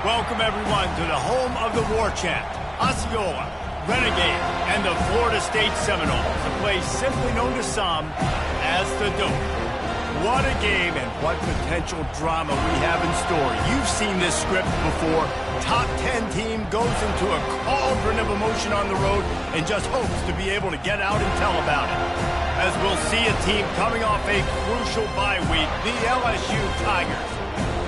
Welcome, everyone, to the home of the War Chant, Osceola, Renegade, and the Florida State Seminoles, a place simply known to some as the Dome. What a game and what potential drama we have in store. You've seen this script before. Top 10 team goes into a cauldron of emotion on the road and just hopes to be able to get out and tell about it. As we'll see a team coming off a crucial bye week, the LSU Tigers,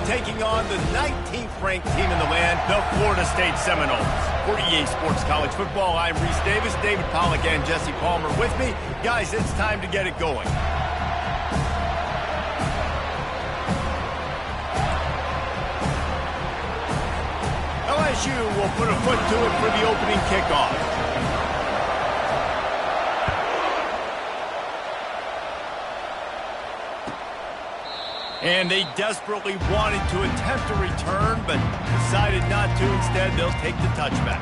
taking on the 19th ranked team in the land, the Florida State Seminoles. For EA Sports College Football, I'm Reese Davis, David Pollack, and Jesse Palmer with me. Guys, it's time to get it going. LSU will put a foot to it for the opening kickoff. And they desperately wanted to attempt a return, but decided not to. Instead, they'll take the touchback.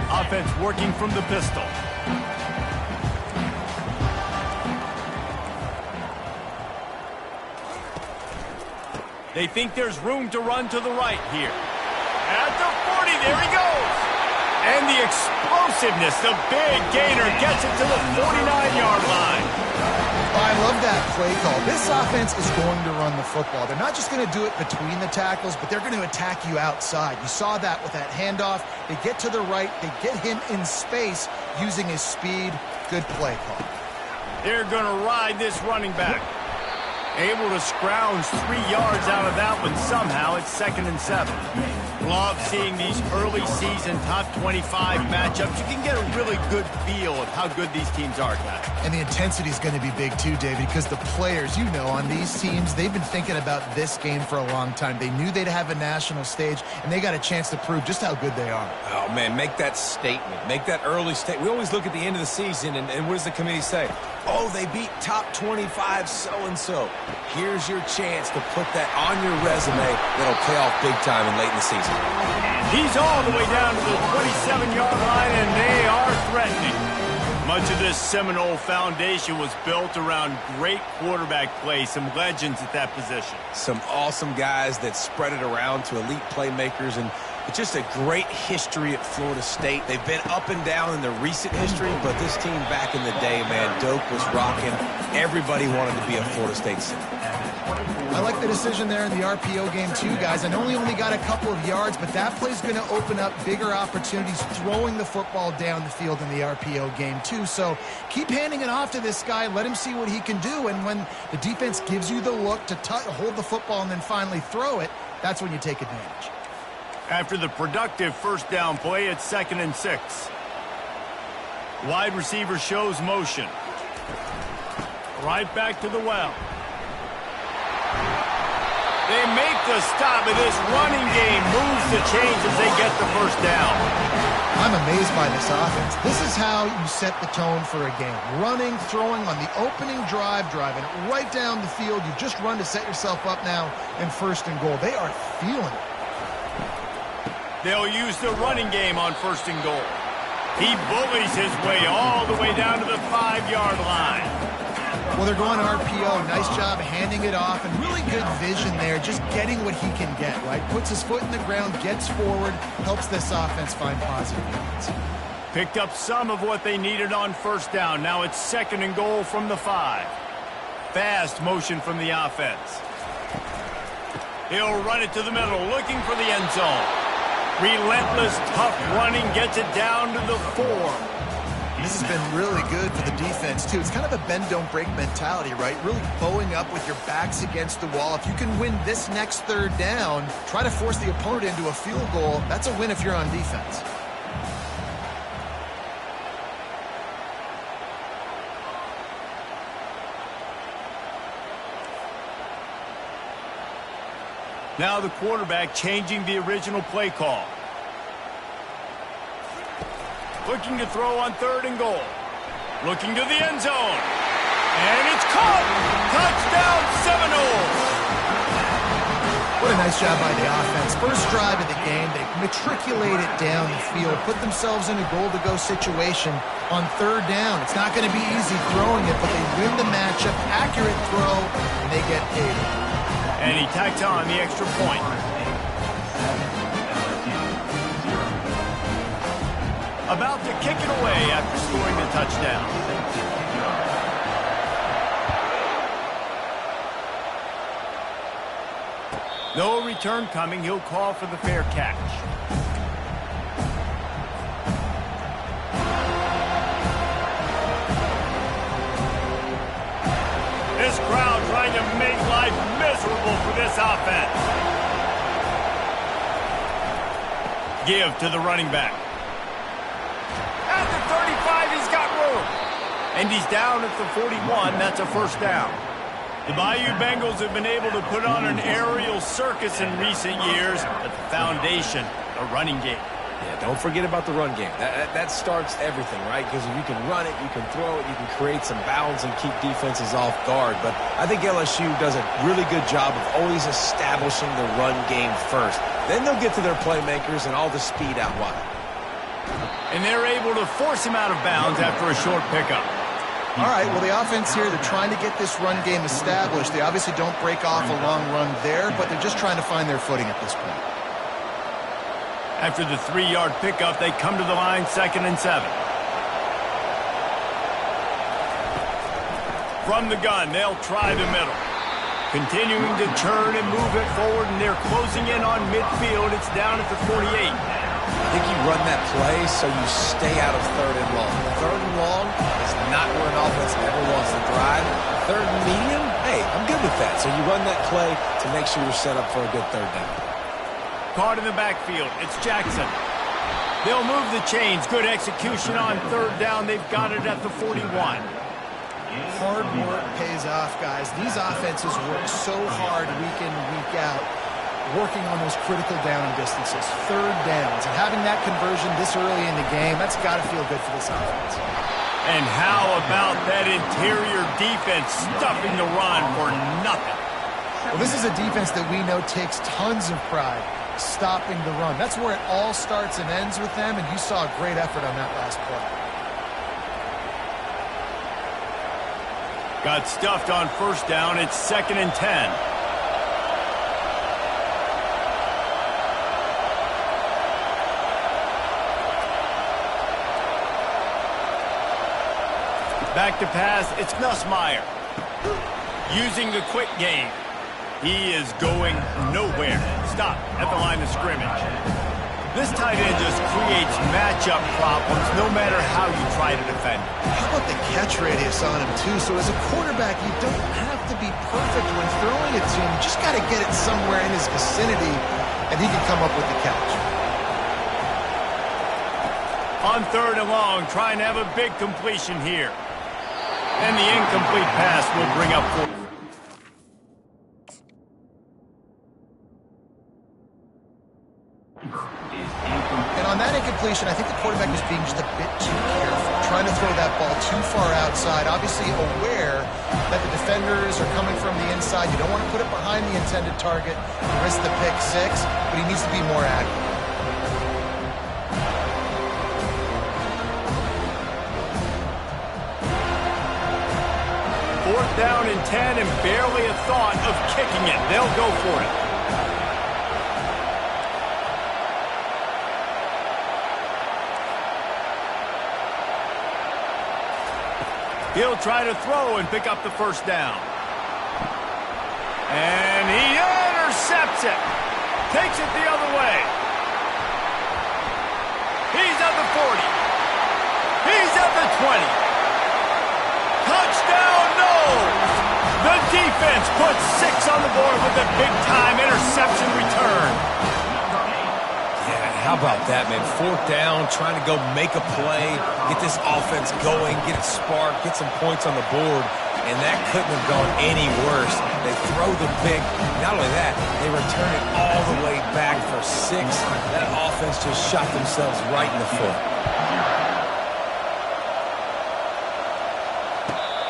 Offense working from the pistol. They think there's room to run to the right here. At the 40, there he goes. And the explosiveness, the big gainer gets it to the 49-yard line. I love that play call. This offense is going to run the football. They're not just going to do it between the tackles, but they're going to attack you outside. You saw that with that handoff. They get to the right. They get him in space using his speed. Good play call. They're going to ride this running back. Able to scrounge 3 yards out of that one somehow. It's 2nd and 7. Love seeing these early season top 25 matchups. You can get a really good feel of how good these teams are, guys. And the intensity is going to be big too, David, because the players, you know, on these teams, they've been thinking about this game for a long time. They knew they'd have a national stage, and they got a chance to prove just how good they are. Oh, man, make that statement. Make that early statement. We always look at the end of the season, and what does the committee say? Oh, they beat top 25 so-and-so. Here's your chance to put that on your resume that'll pay off big time and late in the season. He's all the way down to the 27-yard line, and they are threatening. Much of this Seminole foundation was built around great quarterback play, some legends at that position. Some awesome guys that spread it around to elite playmakers, and it's just a great history at Florida State. They've been up and down in the recent history, but this team back in the day, man, Doak was rocking. Everybody wanted to be a Florida State Seminole. I like the decision there in the RPO game too, guys. I know he only got a couple of yards, but that play's going to open up bigger opportunities throwing the football down the field in the RPO game too. So keep handing it off to this guy. Let him see what he can do. And when the defense gives you the look to hold the football and then finally throw it, that's when you take advantage. After the productive first down play, it's 2nd and 6. Wide receiver shows motion. Right back to the well. They make the stop, and this running game moves the chains as they get the first down. I'm amazed by this offense. This is how you set the tone for a game. Running, throwing on the opening drive, driving right down the field. You just run to set yourself up now in 1st and goal. They are feeling it. They'll use the running game on 1st and goal. He bullies his way all the way down to the 5-yard line. Well, they're going RPO. Nice job handing it off, and really good vision there, just getting what he can get, right? Puts his foot in the ground, gets forward, helps this offense find positive yards. Picked up some of what they needed on 1st down. Now it's 2nd and goal from the 5. Fast motion from the offense. He'll run it to the middle, looking for the end zone. Relentless, tough running, gets it down to the 4. This has been really good for the defense, too. It's kind of a bend-don't-break mentality, right? Really bowing up with your backs against the wall. If you can win this next 3rd down, try to force the opponent into a field goal. That's a win if you're on defense. Now the quarterback changing the original play call. Looking to throw on 3rd and goal. Looking to the end zone. And it's caught! Touchdown Seminoles! What a nice job by the offense. First drive of the game, they matriculate it down the field, put themselves in a goal-to-go situation on third down. It's not going to be easy throwing it, but they win the matchup, accurate throw, and they get paid. And he tacks on the extra point. About to kick it away after scoring the touchdown. No return coming. He'll call for the fair catch. This crowd trying to make life miserable for this offense. Give to the running back. At the 35, he's got room. And he's down at the 41. That's a first down. The Bayou Bengals have been able to put on an aerial circus in recent years, but the foundation, the running game. Yeah, don't forget about the run game. That starts everything, right? Because if you can run it, you can throw it, you can create some bounds and keep defenses off guard. But I think LSU does a really good job of always establishing the run game first. Then they'll get to their playmakers and all the speed out wide. And they're able to force him out of bounds after a short pickup. All right, well, the offense here, they're trying to get this run game established. They obviously don't break off a long run there, but they're just trying to find their footing at this point. After the 3-yard pickup, they come to the line 2nd and 7. From the gun, they'll try the middle. Continuing to turn and move it forward, and they're closing in on midfield. It's down at the 48. I think you run that play so you stay out of 3rd and long. 3rd and long is not where an offense ever wants to drive. 3rd and medium, hey, I'm good with that. So you run that play to make sure you're set up for a good 3rd down. Caught in the backfield. It's Jackson. They'll move the chains. Good execution on 3rd down. They've got it at the 41. Hard work pays off, guys. These offenses work so hard week in, week out, working on those critical down distances, 3rd downs. And having that conversion this early in the game, that's got to feel good for this offense. And how about that interior defense stuffing the run for nothing? Well, this is a defense that we know takes tons of pride stopping the run. That's where it all starts and ends with them, and you saw a great effort on that last play. Got stuffed on 1st down. It's 2nd and 10. Back to pass, it's Nussmeier. Using the quick game. He is going nowhere. Stop at the line of scrimmage. This tight end just creates matchup problems no matter how you try to defend. How about the catch radius on him, too? So as a quarterback, you don't have to be perfect when throwing it to him. You just got to get it somewhere in his vicinity, and he can come up with the catch. On 3rd and long, trying to have a big completion here. And the incomplete pass will bring up 4. And on that incompletion, I think the quarterback was being just a bit too careful, trying to throw that ball too far outside, obviously aware that the defenders are coming from the inside. You don't want to put it behind the intended target and risk the pick 6, but he needs to be more accurate. 4th down and 10 and barely a thought of kicking it. They'll go for it. He'll try to throw and pick up the 1st down. And he intercepts it. Takes it the other way. He's at the 40. He's at the 20. Touchdown, no! The defense puts 6 on the board with a big-time interception return. Yeah, how about that, man? 4th down, trying to go make a play, get this offense going, get it sparked, get some points on the board, and that couldn't have gone any worse. They throw the pick. Not only that, they return it all the way back for 6. That offense just shot themselves right in the foot.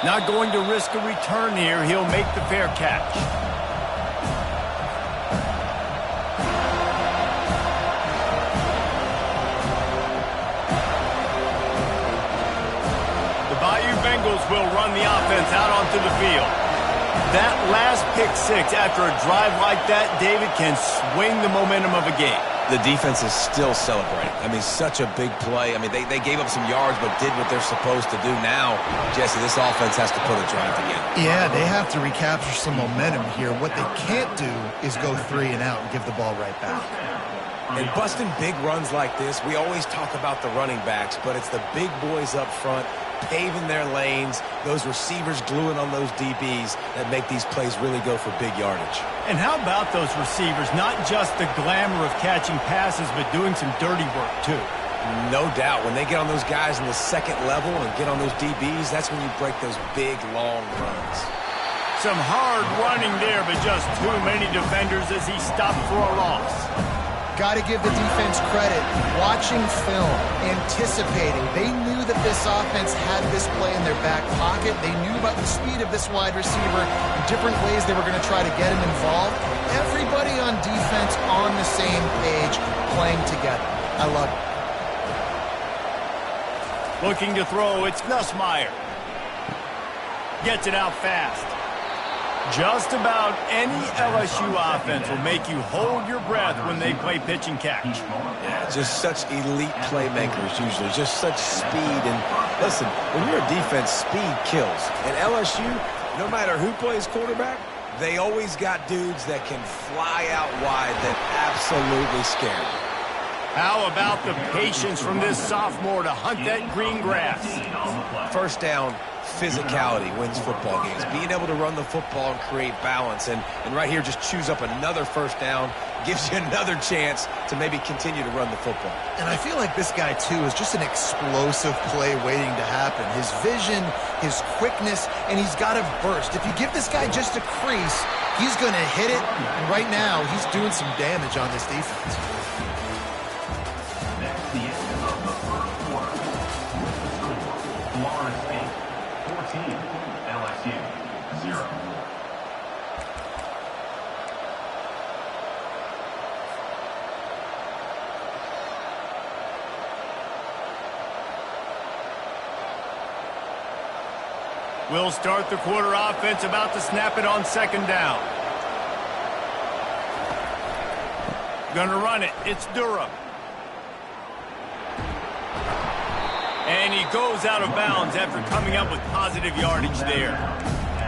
Not going to risk a return here. He'll make the fair catch. Bengals will run the offense out onto the field. That last pick six after a drive like that, David, can swing the momentum of a game. The defense is still celebrating. I mean, such a big play. I mean, they gave up some yards but did what they're supposed to do. Now, Jesse, this offense has to put a drive together. Yeah, they have to recapture some momentum here. What they can't do is go 3 and out and give the ball right back. And busting big runs like this, we always talk about the running backs, but it's the big boys up front paving their lanes, those receivers gluing on those DBs that make these plays really go for big yardage. And how about those receivers? Not just the glamour of catching passes, but doing some dirty work too. No doubt. When they get on those guys in the second level and get on those DBs, that's when you break those big, long runs. Some hard running there, but just too many defenders as he stopped for a loss. Got to give the defense credit. Watching film, anticipating. They knew that this offense had this play in their back pocket. They knew about the speed of this wide receiver and different ways they were going to try to get him involved. Everybody on defense on the same page, playing together. I love it. Looking to throw, it's Nussmeier. Gets it out fast. Just about any LSU offense will make you hold your breath when they play pitch and catch. Yeah, just such elite playmakers usually, just such speed. And listen, when you're a defense, speed kills. And LSU, no matter who plays quarterback, they always got dudes that can fly out wide that absolutely scare you. How about the patience from this sophomore to hunt that green grass? First down, physicality wins football games. Being able to run the football and create balance. And right here, just choose up another first down, gives you another chance to maybe continue to run the football. And I feel like this guy, too, is just an explosive play waiting to happen. His vision, his quickness, and he's got a burst. If you give this guy just a crease, he's going to hit it. And right now, he's doing some damage on this defense. We'll start the quarter offense, about to snap it on second down. Gonna run it. It's Durham. And he goes out of bounds after coming up with positive yardage there.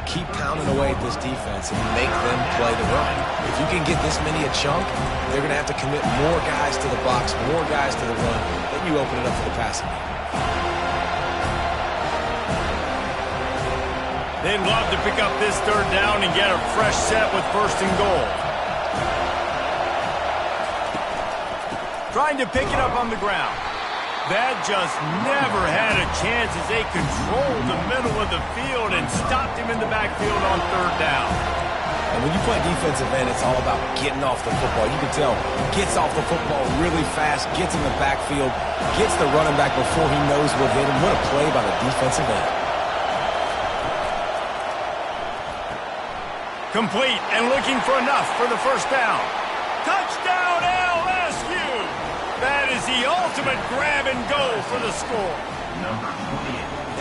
Keep pounding away at this defense and make them play the run. If you can get this many a chunk, they're going to have to commit more guys to the box, more guys to the run, then you open it up for the passing game. They'd love to pick up this third down and get a fresh set with first and goal. Trying to pick it up on the ground. That just never had a chance as they controlled the middle of the field and stopped him in the backfield on third down. And when you play defensive end, it's all about getting off the football. You can tell, gets off the football really fast, gets in the backfield, gets the running back before he knows what hit him. What a play by the defensive end. Complete and looking for enough for the first down. Touchdown LSU! That is the ultimate grab and go for the score.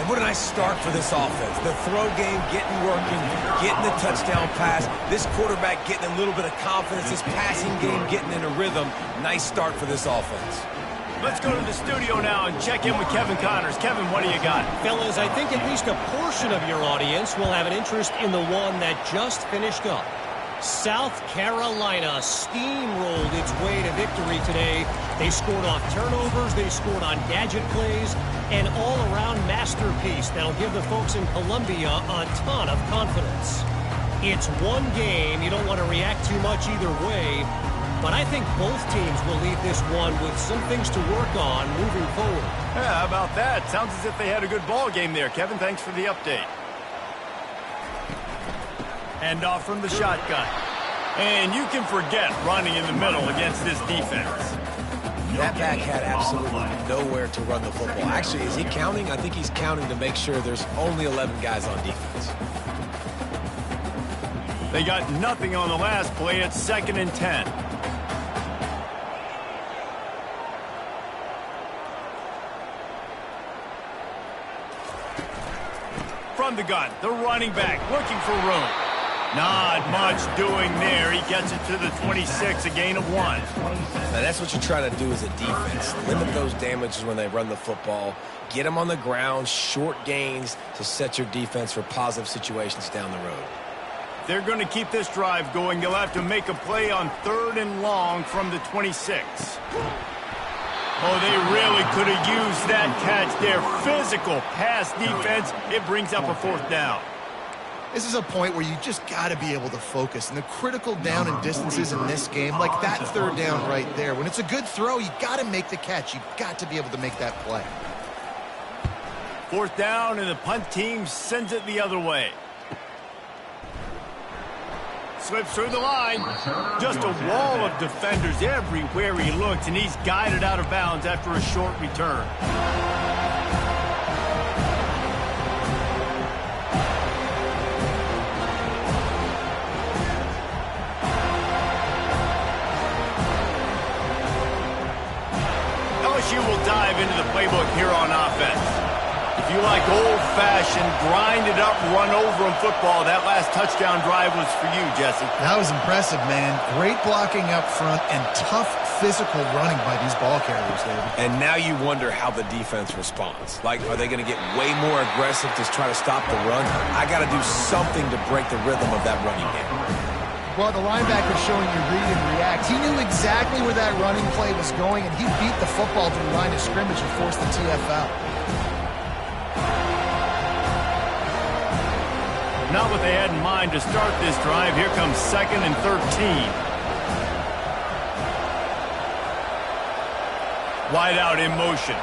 And what a nice start for this offense. The throw game getting working, getting the touchdown pass. This quarterback getting a little bit of confidence. This passing game getting in a rhythm. Nice start for this offense. Let's go to the studio now and check in with Kevin Connors. Kevin, what do you got? Fellas, I think at least a portion of your audience will have an interest in the one that just finished up. South Carolina steamrolled its way to victory today. They scored off turnovers, they scored on gadget plays, an all-around masterpiece that'll give the folks in Columbia a ton of confidence. It's one game, you don't want to react too much either way, but I think both teams will leave this one with some things to work on moving forward. Yeah, how about that? Sounds as if they had a good ball game there. Kevin, thanks for the update. Hand off from the shotgun. And you can forget running in the middle against this defense. That back had absolutely nowhere to run the football. Actually, is he counting? I think he's counting to make sure there's only 11 guys on defense. They got nothing on the last play. It's 2nd and 10. From the gun, the running back looking for room. Not much doing there. He gets it to the 26, a gain of 1. Now, that's what you're trying to do as a defense. Limit those damages when they run the football. Get them on the ground, short gains to set your defense for positive situations down the road. They're going to keep this drive going. They'll have to make a play on 3rd and long from the 26. Oh, they really could have used that catch there. Physical pass defense. It brings up a 4th down. This is a point where you just got to be able to focus. And the critical down and distances in this game, like that 3rd down right there, when it's a good throw, you got to make the catch. You've got to be able to make that play. 4th down, and the punt team sends it the other way. Slips through the line. Just a wall of defenders everywhere he looks, and he's guided out of bounds after a short return. LSU will dive into the playbook here on offense. If you like old-fashioned, grind-it-up, run-over in football, that last touchdown drive was for you, Jesse. That was impressive, man. Great blocking up front and tough physical running by these ball carriers, David. And now you wonder how the defense responds. Like, are they going to get way more aggressive to try to stop the run? I got to do something to break the rhythm of that running game. Well, the linebacker showing you read and react. He knew exactly where that running play was going, and he beat the football to the line of scrimmage and forced the TFL. Not what they had in mind to start this drive. Here comes 2nd and 13. Wide out in motion.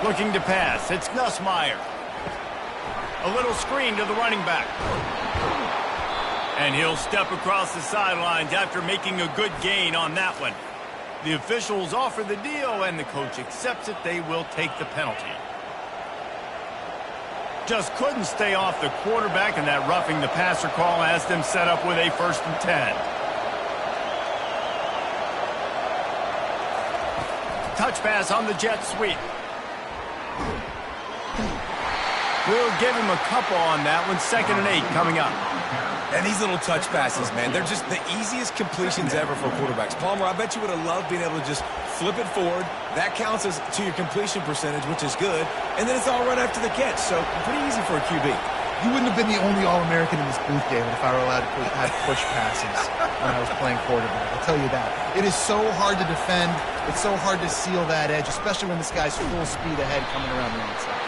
Looking to pass. It's Nussmeier. A little screen to the running back. And he'll step across the sidelines after making a good gain on that one. The officials offer the deal, and the coach accepts it. They will take the penalty. Just couldn't stay off the quarterback, and that roughing the passer call has them set up with a 1st and 10. Touch pass on the jet sweep. We'll give him a couple on that one. 2nd and 8 coming up. And these little touch passes, man, they're just the easiest completions ever for quarterbacks. Palmer, I bet you would have loved being able to just flip it forward. That counts as to your completion percentage, which is good. And then it's all right after the catch, so pretty easy for a QB. You wouldn't have been the only All-American in this booth, David, if I were allowed to have push passes when I was playing quarterback. I'll tell you that. It is so hard to defend. It's so hard to seal that edge, especially when this guy's full speed ahead coming around the outside.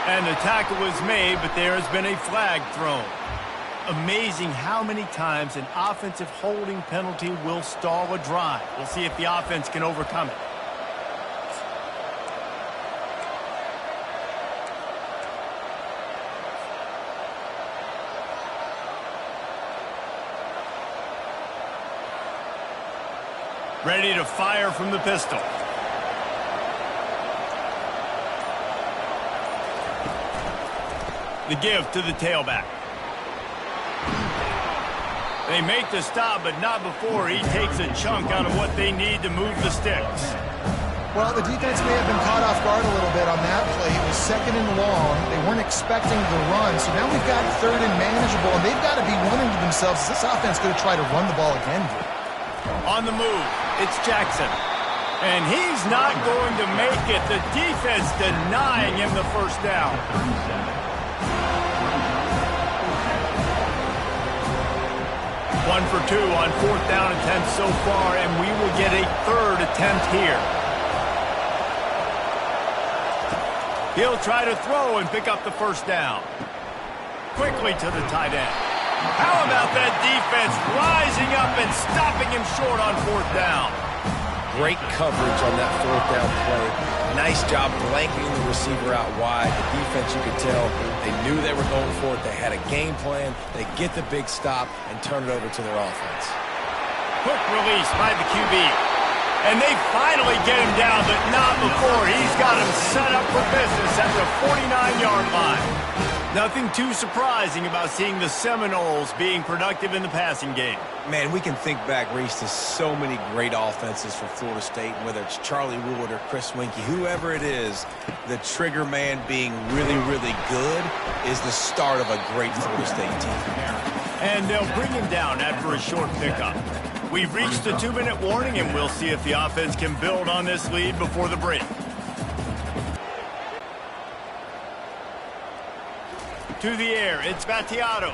And the tackle was made, but there has been a flag thrown. Amazing how many times an offensive holding penalty will stall a drive. We'll see if the offense can overcome it. Ready to fire from the pistol. The give to the tailback. They make the stop, but not before he takes a chunk out of what they need to move the sticks. Well, the defense may have been caught off guard a little bit on that play. It was 2nd and long. They weren't expecting the run, so now we've got 3rd and manageable, and they've got to be wondering to themselves, is this offense going to try to run the ball again? On the move, it's Jackson. And he's not going to make it. The defense denying him the 1st down. 1 for 2 on 4th down attempt so far, and we will get a 3rd attempt here. He'll try to throw and pick up the 1st down. Quickly to the tight end. How about that defense rising up and stopping him short on 4th down? Great coverage on that 4th down play. Nice job blanketing the receiver out wide. The defense, you could tell, they knew they were going for it. They had a game plan. They get the big stop and turn it over to their offense. Quick release by the QB. And they finally get him down, but not before. He's got him set up for business at the 49-yard line. Nothing too surprising about seeing the Seminoles being productive in the passing game. Man, we can think back, Reese, to so many great offenses for Florida State, whether it's Charlie Wood or Chris Winkie, whoever it is, the trigger man being really, really good is the start of a great Florida State team. And they'll bring him down after a short pickup. We've reached the 2-minute warning, and we'll see if the offense can build on this lead before the break. To the air, it's Battiato.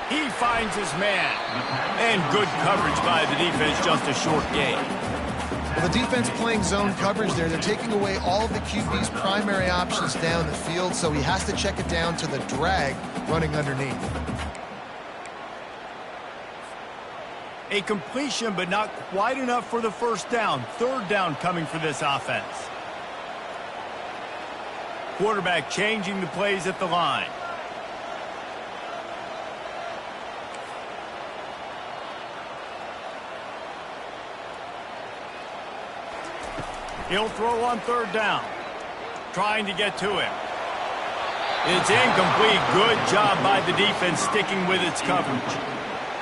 He finds his man. And good coverage by the defense, just a short gain. Well, the defense playing zone coverage there. They're taking away all of the QB's primary options down the field, so he has to check it down to the drag running underneath. A completion, but not quite enough for the first down. Third down coming for this offense. Quarterback changing the plays at the line. He'll throw on third down. Trying to get to him. It's incomplete. Good job by the defense sticking with its coverage.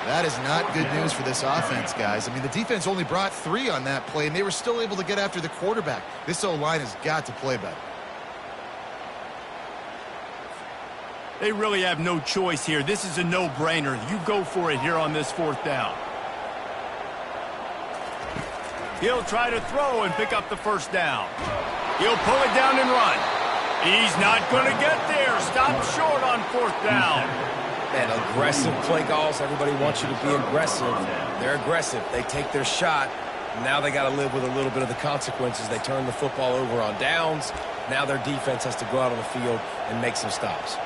That is not good news for this offense, guys. I mean, the defense only brought 3 on that play, and they were still able to get after the quarterback. This O-line has got to play better. They really have no choice here. This is a no-brainer. You go for it here on this fourth down. He'll try to throw and pick up the first down. He'll pull it down and run. He's not going to get there. Stop short on fourth down. Man, aggressive play calls. Everybody wants you to be aggressive. They're aggressive. They take their shot. Now they got to live with a little bit of the consequences. They turn the football over on downs. Now their defense has to go out on the field and make some stops.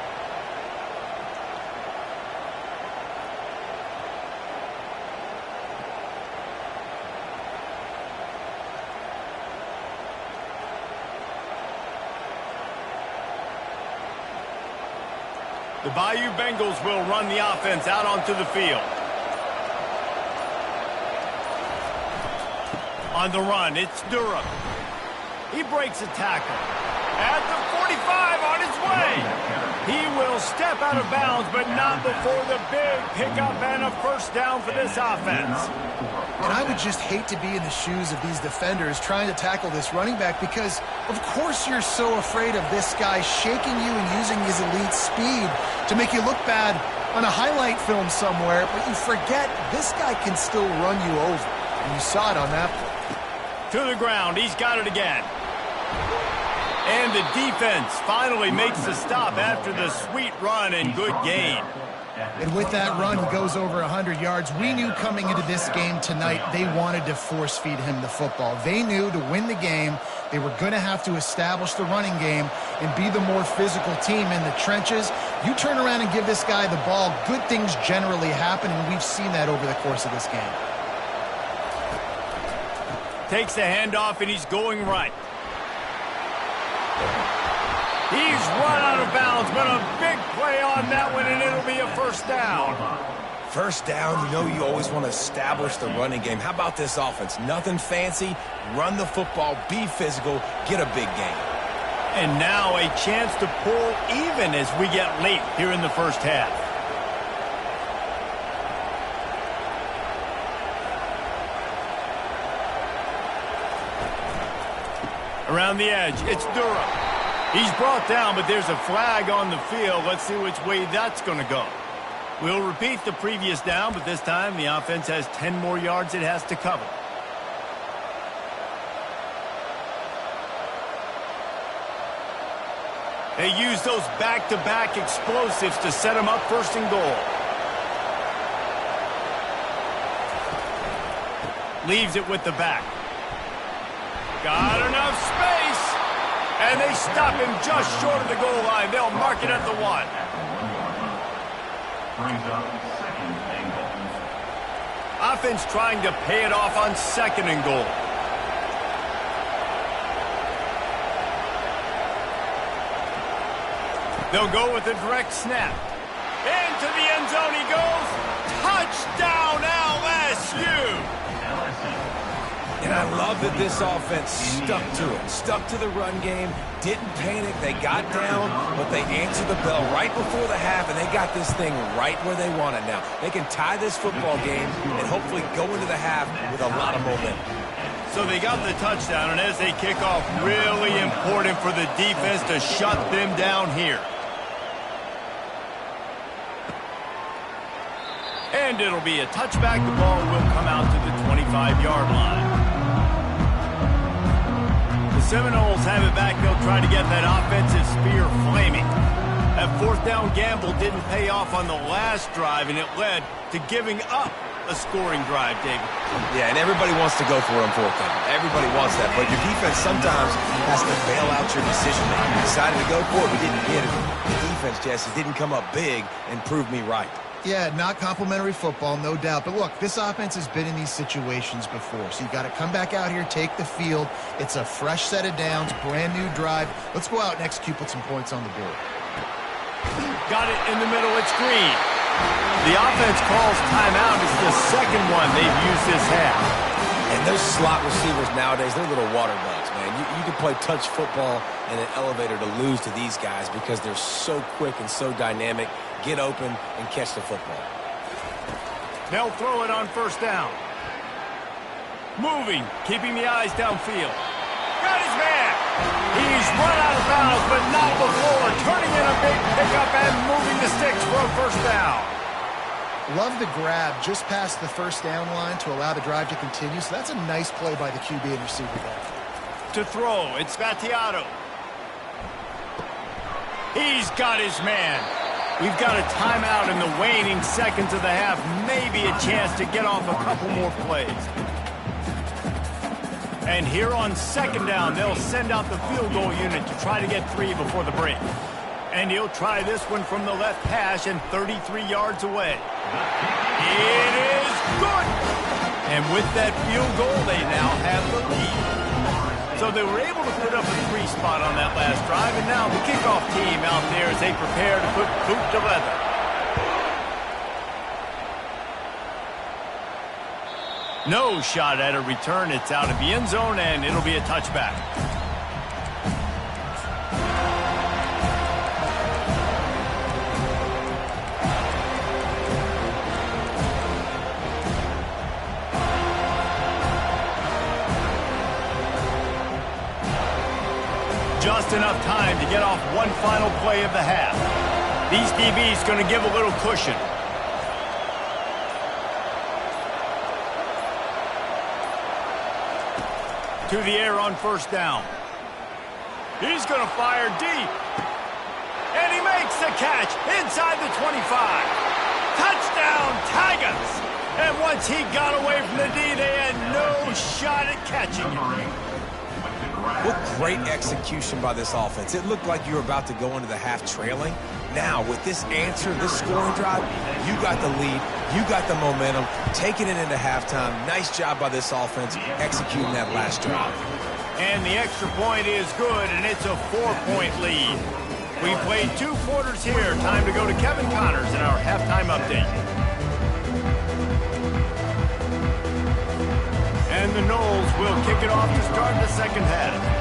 The Bayou Bengals will run the offense out onto the field. On the run, it's Durham. He breaks a tackle. At the 45 on his way. He will step out of bounds, but not before the big pickup and a first down for this offense. And I would just hate to be in the shoes of these defenders trying to tackle this running back because, of course, you're so afraid of this guy shaking you and using his elite speed to make you look bad on a highlight film somewhere, but you forget this guy can still run you over. And you saw it on that play. To the ground. He's got it again. And the defense finally makes the stop after the sweet run and good gain. And with that run, he goes over 100 yards. We knew coming into this game tonight they wanted to force-feed him the football. They knew to win the game, they were going to have to establish the running game and be the more physical team in the trenches. You turn around and give this guy the ball, good things generally happen, and we've seen that over the course of this game. Takes the handoff, and he's going right. He's run out of bounds, but a big play on that one, and it'll be a first down. First down, you know you always want to establish the running game. How about this offense? Nothing fancy. Run the football, be physical, get a big gain. And now a chance to pull even as we get late here in the first half. Around the edge, it's Durham. He's brought down, but there's a flag on the field. Let's see which way that's going to go. We'll repeat the previous down, but this time the offense has 10 more yards it has to cover. They use those back-to-back explosives to set them up first and goal. Leaves it with the back. Got enough space. And they stop him just short of the goal line. They'll mark it at the 1. Offense trying to pay it off on second and goal. They'll go with a direct snap. Into the end zone he goes. Touchdown LSU! And I love that this offense stuck to it, stuck to the run game, didn't panic. They got down, but they answered the bell right before the half, and they got this thing right where they want it now. They can tie this football game and hopefully go into the half with a lot of momentum. So they got the touchdown, and as they kick off, really important for the defense to shut them down here. And it'll be a touchback. The ball will come out to the 25-yard line. The Seminoles have it back. They'll try to get that offensive spear flaming. That fourth down gamble didn't pay off on the last drive, and it led to giving up a scoring drive, David. Yeah, and everybody wants to go for it on fourth down. Everybody wants that, but your defense sometimes has to bail out your decision-making. You decided to go for it, we didn't get it. The defense, Jesse, didn't come up big and prove me right. Yeah, not complimentary football, no doubt. But look, this offense has been in these situations before. So you got to come back out here, take the field. It's a fresh set of downs, brand new drive. Let's go out and execute, put some points on the board. Got it in the middle. It's Green. The offense calls timeout. It's the second one they've used this half. And those slot receivers nowadays, they're little water bugs, man. You can play touch football in an elevator to lose to these guys because they're so quick and so dynamic. Get open and catch the football. They'll throw it on first down. Moving, keeping the eyes downfield. Got his man. He's run out of bounds, but not before. Turning in a big pickup and moving the sticks for a first down. Love the grab just past the first down line to allow the drive to continue. So that's a nice play by the QB and receiver there. To throw, it's Spatiato. He's got his man. We've got a timeout in the waning seconds of the half. Maybe a chance to get off a couple more plays. And here on second down, they'll send out the field goal unit to try to get 3 before the break. And he'll try this one from the left hash and 33 yards away. It is good! And with that field goal, they now have the lead. So they were able to put up a 3 spot on that last drive, and now the kickoff team out there as they prepare to put boot to leather. No shot at a return. It's out of the end zone, and it'll be a touchback. Just enough time to get off one final play of the half. These DBs going to give a little cushion. To the air on first down. He's going to fire deep. And he makes the catch inside the 25. Touchdown, Tigers! And once he got away from the D, they had no shot at catching him. What great execution by this offense. It looked like you were about to go into the half trailing. Now, with this answer, this scoring drive, you got the lead, you got the momentum, taking it into halftime. Nice job by this offense executing that last drive. And the extra point is good, and it's a 4-point lead. We played 2 quarters here. Time to go to Kevin Connors in our halftime update. And the Noles will kick it off to start the second half.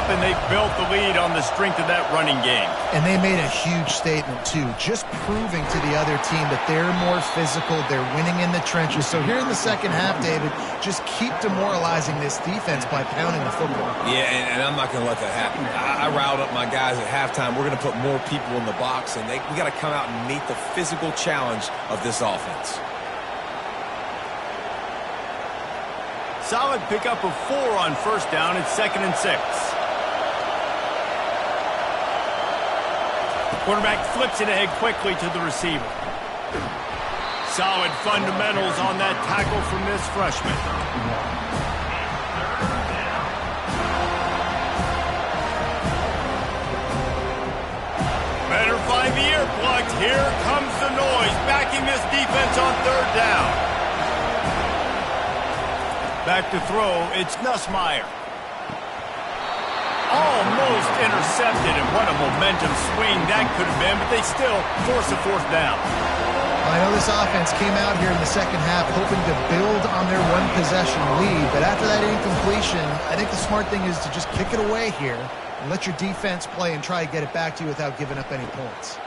And they built the lead on the strength of that running game. And they made a huge statement, too, just proving to the other team that they're more physical, they're winning in the trenches. So here in the second half, David, just keep demoralizing this defense by pounding the football. Yeah, and I'm not going to let that happen. I riled up my guys at halftime. We're going to put more people in the box, and we got to come out and meet the physical challenge of this offense. Solid pickup of 4 on first down. It's 2nd and 6. Quarterback flips it ahead quickly to the receiver. solid fundamentals on that tackle from this freshman. Better find the earplugs. Here comes the noise, backing this defense on third down. Back to throw, it's Nussmeier. Almost intercepted, and what a momentum swing that could have been, but they still force a fourth down. I know this offense came out here in the second half hoping to build on their one-possession lead, but after that incompletion, I think the smart thing is to just kick it away here and let your defense play and try to get it back to you without giving up any points.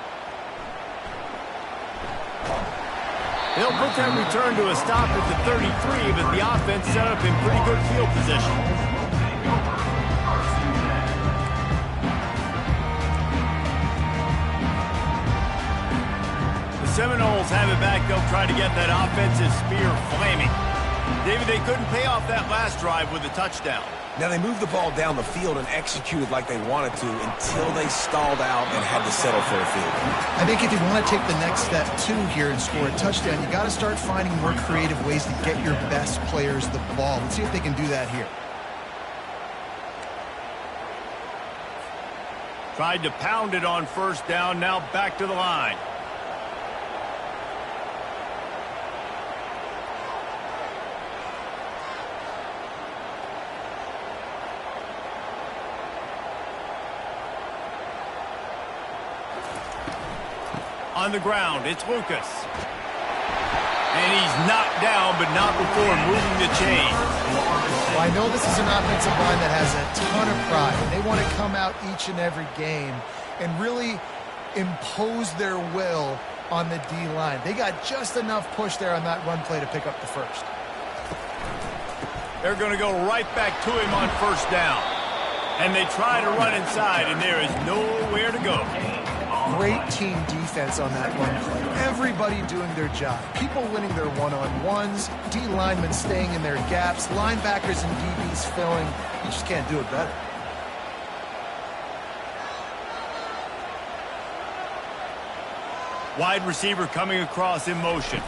They'll put that return to a stop at the 33, but the offense set up in pretty good field position. Seminoles have it back. They'll try to get that offensive spear flaming. David, they couldn't pay off that last drive with a touchdown. Now, they moved the ball down the field and executed like they wanted to until they stalled out and had to settle for a field goal. I think if you want to take the next step, too, here and score a touchdown, you got to start finding more creative ways to get your best players the ball. Let's see if they can do that here. Tried to pound it on first down, now back to the line. On the ground, it's Lucas. And he's knocked down, but not before moving the chain. Well, I know this is an offensive line that has a ton of pride. They want to come out each and every game and really impose their will on the D-line. They got just enough push there on that run play to pick up the first. They're going to go right back to him on first down. And they try to run inside, and there is nowhere to go. Great team defense on that run play. Everybody doing their job. People winning their one-on-ones, D linemen staying in their gaps, linebackers and DBs filling. You just can't do it better. Wide receiver coming across in motion.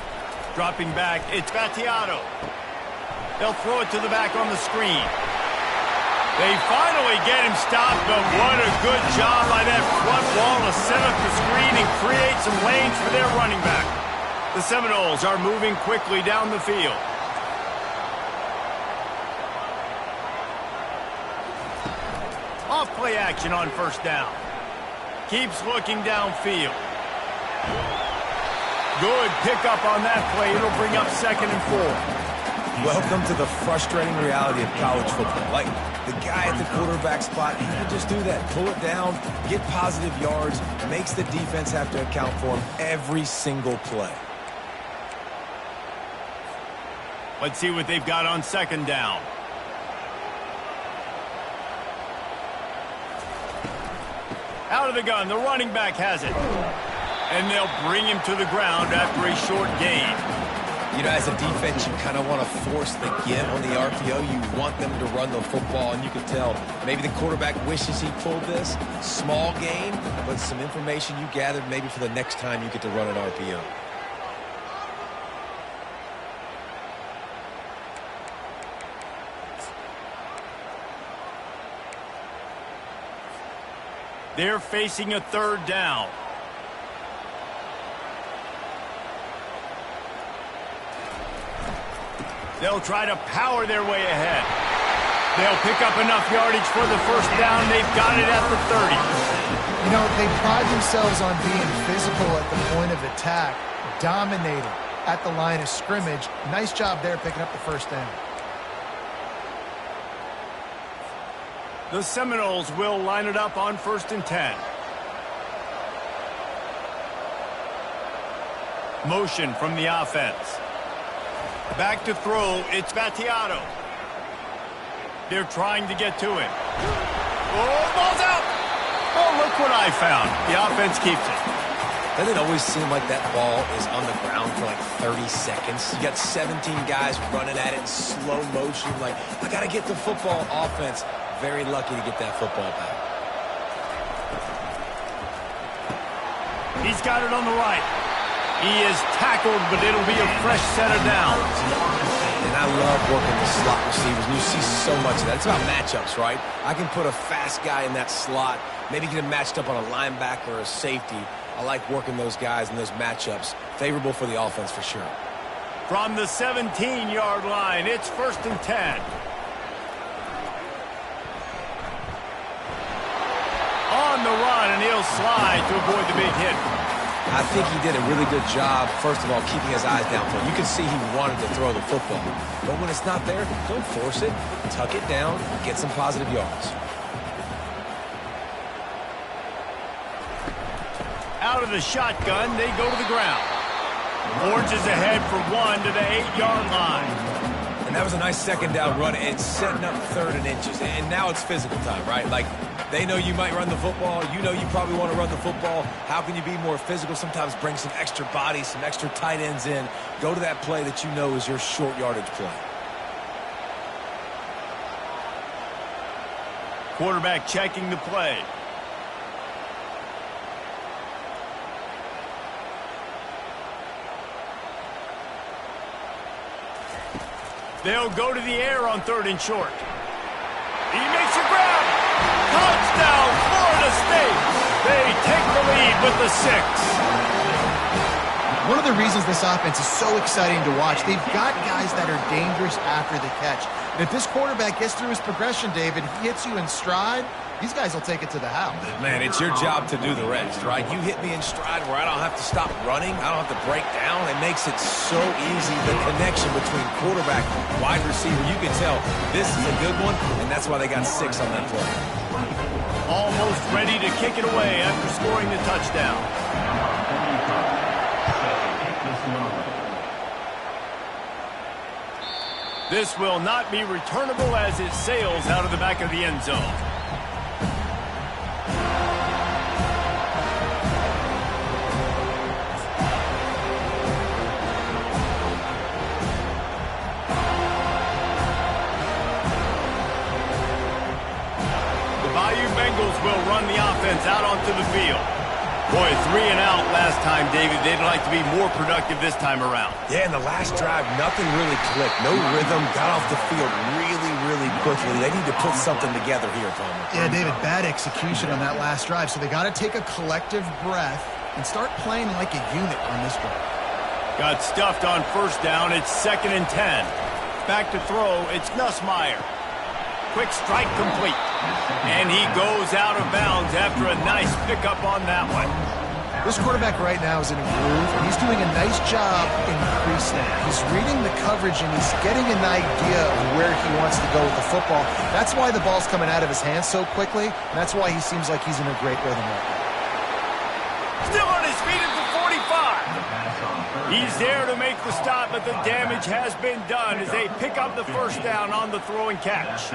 Dropping back, it's Battiato. They'll throw it to the back on the screen. They finally get him stopped, but what a good job by that front wall to set up the screen and create some lanes for their running back. The Seminoles are moving quickly down the field. Off play action on first down. Keeps looking downfield. Good pickup on that play. It'll bring up 2nd and 4. Welcome to the frustrating reality of college football. Like, the guy at the quarterback spot, he can just do that. Pull it down, get positive yards, makes the defense have to account for him every single play. Let's see what they've got on 2nd down. Out of the gun, the running back has it. And they'll bring him to the ground after a short gain. You know, as a defense, you kind of want to force the give on the RPO. You want them to run the football, and you can tell maybe the quarterback wishes he pulled this. Small gain, but some information you gathered maybe for the next time you get to run an RPO. They're facing a 3rd down. They'll try to power their way ahead. They'll pick up enough yardage for the first down. They've got it at the 30. You know, they pride themselves on being physical at the point of attack, dominating at the line of scrimmage. Nice job there picking up the first down. The Seminoles will line it up on 1st and 10. Motion from the offense. Back to throw, it's Battiato. They're trying to get to him. Oh, ball's out! Oh, look what I found. The offense keeps it. Doesn't it always seem like that ball is on the ground for like 30 seconds? You got 17 guys running at it in slow motion. Like, I got to get the football. Offense, very lucky to get that football back. He's got it on the right. He is tackled, but it'll be a fresh set of downs. And I love working the slot receivers. And you see so much of that. It's about matchups, right? I can put a fast guy in that slot, maybe get him matched up on a linebacker or a safety. I like working those guys in those matchups. Favorable for the offense for sure. From the 17-yard line, it's 1st and 10. On the run, and he'll slide to avoid the big hit. I think he did a really good job, first of all, keeping his eyes downfield. You can see he wanted to throw the football. But when it's not there, don't force it. Tuck it down, get some positive yards. Out of the shotgun, they go to the ground. Forges ahead for 1 to the 8-yard line. And that was a nice second down run and setting up 3rd and inches. And now it's physical time, right? Like, they know you might run the football. You know you probably want to run the football. How can you be more physical? Sometimes bring some extra bodies, some extra tight ends in. Go to that play that you know is your short yardage play. Quarterback checking the play. They'll go to the air on 3rd and short. He makes a grab. Touchdown, Florida State. They take the lead with the 6. One of the reasons this offense is so exciting to watch, they've got guys that are dangerous after the catch. And if this quarterback gets through his progression, David, he hits you in stride, these guys will take it to the house. Man, it's your job to do the rest, right? You hit me in stride where I don't have to stop running. I don't have to break down. It makes it so easy, the connection between quarterback and wide receiver. You can tell this is a good one, and that's why they got 6 on that play. Almost ready to kick it away after scoring the touchdown. This will not be returnable as it sails out of the back of the end zone. Bengals will run the offense out onto the field. Boy, 3 and out last time, David. They'd like to be more productive this time around. Yeah, in the last drive, nothing really clicked. No rhythm. Got off the field really quickly. They need to put something together here, Palmer. Yeah, David, bad execution on that last drive. So they got to take a collective breath and start playing like a unit on this drive. Got stuffed on 1st down. It's 2nd and 10. Back to throw. It's Nussmeier. Quick strike complete. And he goes out of bounds after a nice pickup on that one. This quarterback right now is in a groove, and he's doing a nice job increasing it. He's reading the coverage, and he's getting an idea of where he wants to go with the football. That's why the ball's coming out of his hands so quickly, and that's why he seems like he's in a great rhythm right now. Still on his feet at the 45. He's there to make the stop, but the damage has been done as they pick up the 1st down on the throw and catch.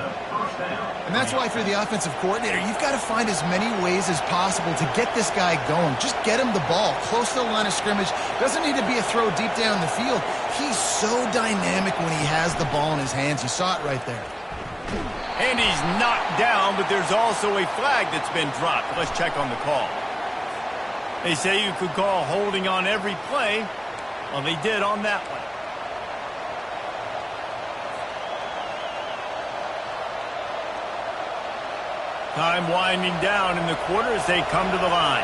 And that's why for the offensive coordinator, you've got to find as many ways as possible to get this guy going. Just get him the ball close to the line of scrimmage. Doesn't need to be a throw deep down the field. He's so dynamic when he has the ball in his hands. You saw it right there. And he's knocked down, but there's also a flag that's been dropped. Let's check on the call. They say you could call holding on every play. Well, they did on that one. Time winding down in the quarter as they come to the line.